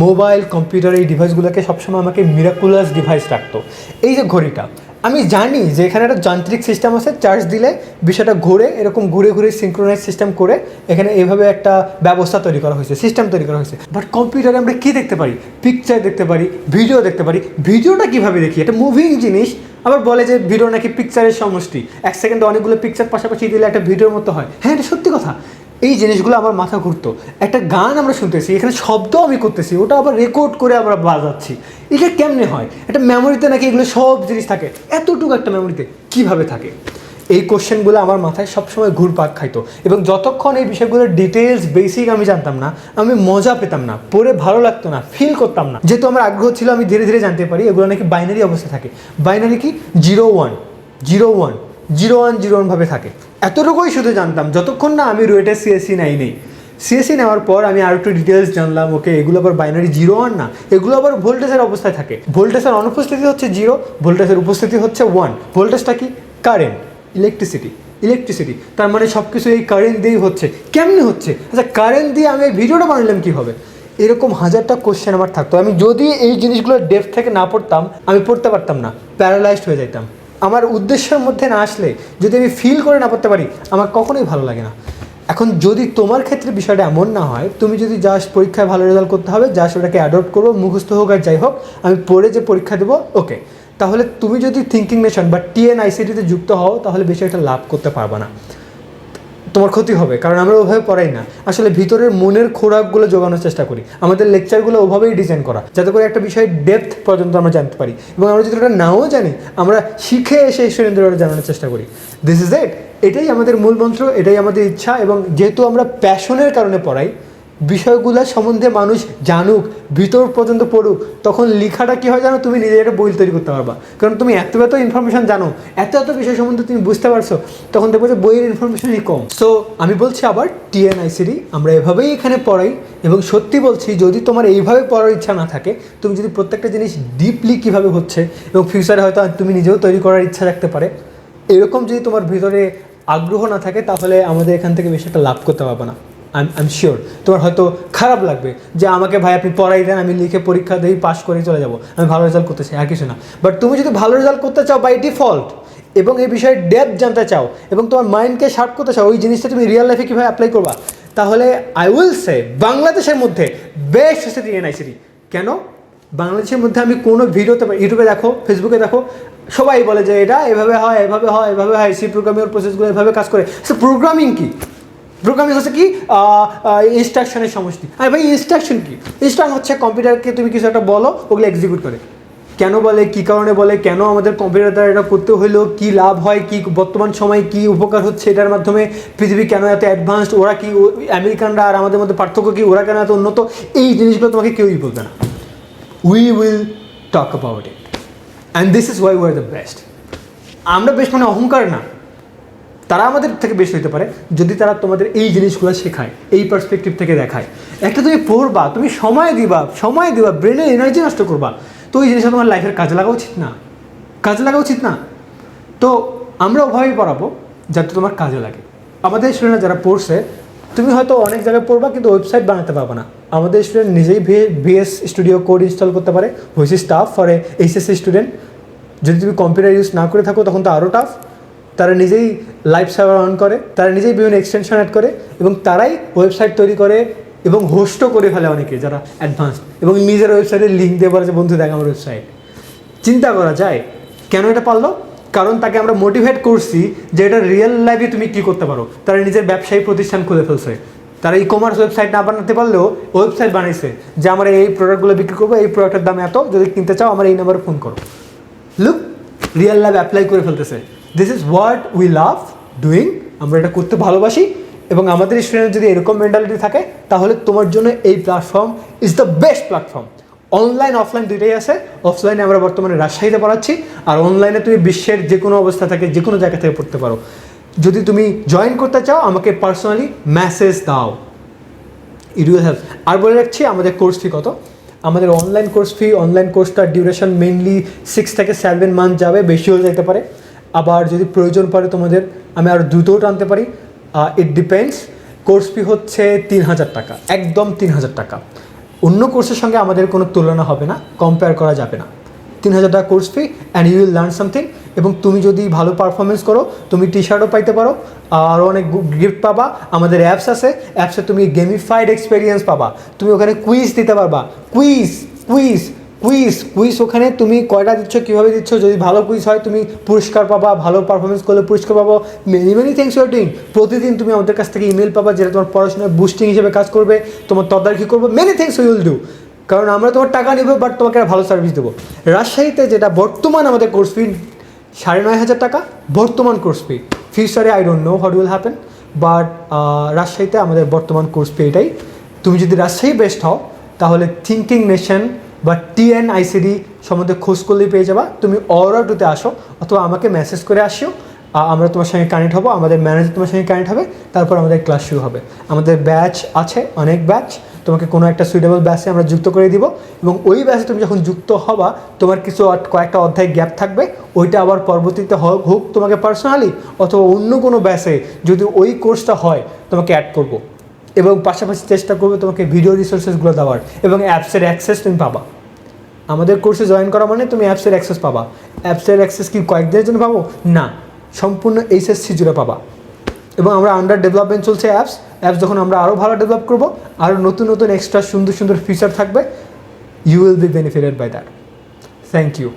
Mobile computer এই ডিভাইসগুলোকে সবসময় আমাকে মিরাকুলাস ডিভাইস রাখতো। এই যে ঘড়িটা, আমি জানি যে এখানে একটা যান্ত্রিক সিস্টেম আছে, চার্জ দিলে বিষয়টা ঘুরে, এরকম ঘুরে ঘুরে সিঙ্ক্রোনাইজ সিস্টেম করে এখানে এইভাবে একটা ব্যবস্থা তৈরি করা হয়েছে, সিস্টেম তৈরি করা হয়েছে। বাট কম্পিউটারে আমরা কী দেখতে পারি? পিকচার দেখতে পারি, ভিডিও দেখতে পারি। ভিডিওটা কীভাবে দেখি? এটা মুভিং জিনিস। আবার বলে যে ভিডিও নাকি পিকচারের সমষ্টি, এক সেকেন্ডে অনেকগুলো পিকচার পাশাপাশি দিলে একটা ভিডিওর মতো হয়। হ্যাঁ, এটা সত্যি কথা। এই জিনিসগুলো আমার মাথা ঘুরতো। একটা গান আমরা শুনতেছি, এখানে শব্দ আমি করতেছি, ওটা আবার রেকর্ড করে আমরা বাজাচ্ছি। এটা কেমনে হয়? একটা মেমোরিতে নাকি এগুলো সব জিনিস থাকে, এতটুকু একটা মেমোরিতে কীভাবে থাকে? এই কোশ্চেনগুলো আমার মাথায় সবসময় ঘুরপাক খাইতো। এবং যতক্ষণ এই বিষয়গুলোর ডিটেলস বেসিক আমি জানতাম না, আমি মজা পেতাম না, পড়ে ভালো লাগতো না, ফিল করতাম না। যেহেতু আমার আগ্রহ ছিল, আমি ধীরে ধীরে জানতে পারি এগুলো নাকি বাইনারি অবস্থা থাকে। বাইনারি কি? 0-1 0-1 0-1 0-1 ভাবে থাকে। এতটুকুই শুধু জানতাম যতক্ষণ না আমি রুয়েটের সিএসসি নেই। সিএসসি নেওয়ার পর আমি আর একটু ডিটেলস জানলাম, ওকে এগুলো আবার বাইনারি 0-1 না, এগুলো আবার ভোল্টেজের অবস্থায় থাকে। ভোল্টেজের অনুপস্থিতি হচ্ছে 0, ভোল্টেজের উপস্থিতি হচ্ছে 1। ভোল্টেজটা কি? Current, electricity. তার মানে সব কিছু এই কারেন্ট দিয়েই হচ্ছে। কেমনি হচ্ছে? আচ্ছা, কারেন্ট দিয়ে আমি এই ভিডিওটা বানালাম কীভাবে? এরকম হাজারটা কোশ্চেন আমার থাকতো। আমি যদি এই জিনিসগুলো ডেপথ থেকে না পড়তাম, আমি পড়তে পারতাম না, প্যারালাইজড হয়ে যেতাম। আমার উদ্দেশ্যের মধ্যে না আসলে, যদি আমি ফিল করে না পড়তে পারি, আমার কখনোই ভালো লাগে না। এখন যদি তোমার ক্ষেত্রে বিষয়টা এমন না হয়, তুমি যদি জাস্ট পরীক্ষায় ভালো রেজাল্ট করতে হবে, জাস্ট ওটাকে অ্যাডপ্ট করবো, মুখস্থ হোক আর যাই হোক, আমি পড়ে যে পরীক্ষা দেবো, ওকে, তাহলে তুমি যদি থিঙ্কিং নেশন বা টিএনআইসিটিতে যুক্ত হও, তাহলে বিষয়টা লাভ করতে পারবে না, তোমার ক্ষতি হবে। কারণ আমরা ওভাবে পড়াই না, আসলে ভিতরের মনের খোরাকগুলো জোগানোর চেষ্টা করি। আমাদের লেকচারগুলো ওভাবেই ডিজাইন করা, যাতে করে একটা বিষয়ের ডেপথ পর্যন্ত আমরা জানতে পারি। এবং আমরা যদি ওটা নাও জানি, আমরা শিখে এসে স্টুডেন্টদের ওটা জানানোর চেষ্টা করি। This is it. এটাই আমাদের মূল মন্ত্র, এটাই আমাদের ইচ্ছা। এবং যেহেতু আমরা প্যাশনের কারণে পড়াই, বিষয়গুলো সম্বন্ধে মানুষ জানুক, ভিতর পর্যন্ত পড়ুক, তখন লেখাটা কী হয় জানো? তুমি নিজে একটা বই তৈরি করতে পারবা। কারণ তুমি এত ইনফরমেশন জানো, এত বিষয় সম্বন্ধে তুমি বুঝতে পারছো, তখন দেখবো যে বইয়ের ইনফরমেশনই কম। সো আমি বলছি আবার, টিএনআইসিটি আমরা এভাবেই এখানে পড়াই। এবং সত্যি বলছি, যদি তোমার এইভাবে পড়ার ইচ্ছা না থাকে, তুমি যদি প্রত্যেকটা জিনিস ডিপলি কীভাবে হচ্ছে এবং ফিউচারে হয়তো তুমি নিজেও তৈরি করার ইচ্ছা রাখতে পারে, এরকম যদি তোমার ভিতরে আগ্রহ না থাকে, তাহলে আমাদের এখান থেকে বেশি একটা লাভ করতে পারবে না। আই এম শিওর তোমার হয়তো খারাপ লাগবে যে আমাকে ভাই আপনি পড়াই দেন, আমি লিখে পরীক্ষা দিই, পাস করেই চলে যাবো, আমি ভালো রেজাল্ট করতে চাই, আর কিছু না। বাট তুমি যদি ভালো রেজাল্ট করতে চাও বাই ডিফল্ট, এবং এই বিষয়ে ডেপথ জানতে চাও, এবং তোমার মাইন্ডকে শার্প করতে চাও, ওই জিনিসটা তুমি রিয়েল লাইফে কীভাবে অ্যাপ্লাই করবা, তাহলে আই উইল সে বাংলাদেশের মধ্যে বেস্ট হচ্ছে টিএনআইসিটি। কেন? বাংলাদেশের মধ্যে আমি কোনো ভিডিওতে, ইউটিউবে দেখো, ফেসবুকে দেখো, সবাই বলে যে এটা এভাবে হয়, এভাবে হয়, এভাবে হয়, সি প্রোগ্রামিং প্রসেসগুলো এভাবে কাজ করে। সো প্রোগ্রামিং কি? প্রোগ্রামিং হচ্ছে কি? ইনস্ট্রাকশনের সমষ্টি। আর ভাই ইনস্ট্রাকশন কি? ইনস্ট্রাকশন হচ্ছে কম্পিউটারকে তুমি কিছু একটা বলো, ওগুলো এক্সিকিউট করে। কেন বলে, কী কারণে বলে, কেন আমাদের কম্পিউটার দ্বারা এটা করতে হইলো, কী লাভ হয়, কী বর্তমান সময় কী উপকার হচ্ছে এটার মাধ্যমে, পৃথিবী কেন এত অ্যাডভান্সড, ওরা কি, আমেরিকানরা আর আমাদের মধ্যে পার্থক্য কী, ওরা কেন এত উন্নত, এই জিনিসগুলো তোমাকে কেউই বলবে না। We will talk about it, and this is why we are the best. আমরা বেশ, মানে অহংকার না, তারা আমাদের থেকে বেশি হতে পারে যদি তারা তোমাদের এই জিনিসগুলো শেখায়, এই পার্সপেক্টিভ থেকে দেখায়। একটা তুমি পড়বা, তুমি সময় দিবা, ব্রেনের এনার্জি নষ্ট করবা, তো ওই জিনিসটা তোমার লাইফের কাজে লাগা উচিত না। তো আমরা ওভাবেই পড়াবো যাতে তোমার কাজে লাগে। আমাদের স্টুডেন্টরা যারা পড়ছে, তুমি হয়তো অনেক জায়গায় পড়বা কিন্তু ওয়েবসাইট বানাতে পারবে না। আমাদের স্টুডেন্ট নিজেই ভিএস স্টুডিও কোড ইনস্টল করতে পারে, which is tough for HSC student. যদি তুমি কম্পিউটার ইউজ না করে থাকো, তখন তো আরও টাফ। তারা নিজেই লাইভ সার্ভার অন করে, তারা নিজেই বিভিন্ন এক্সটেনশন অ্যাড করে, এবং তারাই ওয়েবসাইট তৈরি করে এবং হোস্টও করে ফেলে অনেকে যারা অ্যাডভান্সড, এবং নিজের ওয়েবসাইটের লিঙ্ক দিয়ে বলে যে বন্ধু দেখ আমার ওয়েবসাইট। চিন্তা করা যায় কেন এটা পারলো? কারণ তাকে আমরা মোটিভেট করছি যে এটা রিয়েল লাইফে তুমি কী করতে পারো। তারা নিজের ব্যবসায়ী প্রতিষ্ঠান খুলে ফেলছে, তারা ই কমার্স ওয়েবসাইট না বানাতে পারলেও ওয়েবসাইট বানিয়েছে যে আমার এই প্রোডাক্টগুলো বিক্রি করবো, এই প্রোডাক্টের দাম এত, যদি কিনতে চাও আমার এই নাম্বারে ফোন করো। লুক, রিয়েল লাইফ অ্যাপ্লাই করে ফেলতেছে। This is what we love doing. আমরা এটা করতে ভালোবাসি, এবং আমাদের স্টুডেন্ট যদি এরকম মেন্টালিটি থাকে, তাহলে তোমার জন্য এই platform is the best platform. Online offline দুইটাই আছে। অফলাইনে আমরা বর্তমানে রাজশাহীতে পড়াচ্ছি, আর অনলাইনে তুমি বিশ্বের যে কোনো অবস্থা থেকে, যে কোনো জায়গা থেকে পড়তে পারো। যদি তুমি জয়েন করতে চাও, আমাকে পার্সোনালি মেসেজ দাও, ইট উইল হেল্প। আর বলে রাখছি আমাদের কোর্স ফি কত। আমাদের অনলাইন কোর্সটার ডিউরেশন মেইনলি 6 থেকে 7 মান্থ যাবে, বেশিও যেতে পারে। আবার যদি প্রয়োজন পড়ে তোমাদের, আমি আরও দ্রুতও টানতে পারি, ইট ডিপেন্ডস। কোর্স ফি হচ্ছে 3000 টাকা, একদম 3000 টাকা। অন্য কোর্সের সঙ্গে আমাদের কোনো তুলনা হবে না, কম্পেয়ার করা যাবে না। 3,000 টাকা course fee and you will learn something. এবং তুমি যদি ভালো পারফরমেন্স করো তুমি টি শার্টও পাইতে পারো, আরও অনেক গিফট পাবা। আমাদের অ্যাপস আছে, অ্যাপসে তুমি গেমিফাইড এক্সপিরিয়েন্স পাবা। তুমি ওখানে কুইজ দিতে পারবা, কুইজ কুইজ কুইজ কুইজ ওখানে তুমি কয়টা দিচ্ছ, কীভাবে দিচ্ছ, যদি ভালো কুইজ হয় তুমি পুরস্কার পাবা, ভালো পারফরমেন্স করলে পুরস্কার পাবো। Many many things you are doing. প্রতিদিন তুমি আমাদের কাছ থেকে ইমেল পাবা যেটা তোমার পড়াশোনায় বুস্টিং হিসেবে কাজ করবে, তোমার তদারকি করবো, many things we will do. কারণ আমরা তোমার টাকা নেবো বাট তোমাকে একটা ভালো সার্ভিস দেবো। রাজশাহীতে যেটা বর্তমান আমাদের কোর্স ফি 9,500 টাকা বর্তমান কোর্স ফি। ফিউচারে I don't know what will happen, but রাজশাহীতে আমাদের বর্তমান কোর্স ফি এটাই। তুমি যদি রাজশাহী বেস্ট হও তাহলে থিঙ্কিং নেশন বা TNICD সম্বন্ধে খোঁজ করলেই পেয়ে যাবা। তুমি অরা টুতে আসো অথবা আমাকে মেসেজ করে আসিও, আমরা তোমার সঙ্গে কানেক্ট হবো, আমাদের ম্যানেজার তোমার সঙ্গে কানেক্ট হবে, তারপর আমাদের ক্লাস শুরু হবে। আমাদের ব্যাচ আছে, অনেক ব্যাচ, তোমাকে কোনো একটা সুইটেবল ব্যাচে আমরা যুক্ত করে দিব। এবং ওই ব্যাচে তুমি যখন যুক্ত হবা তোমার কিছু কয়েকটা অধ্যায় গ্যাপ থাকবে, ওইটা আবার পরবর্তীতে হোক তোমাকে পার্সোনালি অথবা অন্য কোনো ব্যাচে যদি ওই কোর্সটা হয় তোমাকে অ্যাড করব। এবং পাশাপাশি চেষ্টা করবে তোমাকে ভিডিও রিসোর্সেসগুলো দেওয়ার, এবং অ্যাপসের অ্যাক্সেস তুমি পাবা। আমাদের কোর্সে জয়েন করা মানে তুমি অ্যাপসের অ্যাক্সেস পাবা। অ্যাপসের অ্যাক্সেস কি কয়েকদিনের জন্য পাবো না, সম্পূর্ণ HSC জুড়ে পাবা। এবং আমরা আন্ডার ডেভেলপমেন্ট চলছে অ্যাপস যখন আমরা আরও ভালো ডেভেলপ করবো, আরও নতুন নতুন এক্সট্রা সুন্দর সুন্দর ফিচার থাকবে, you will be benefited by that. Thank you.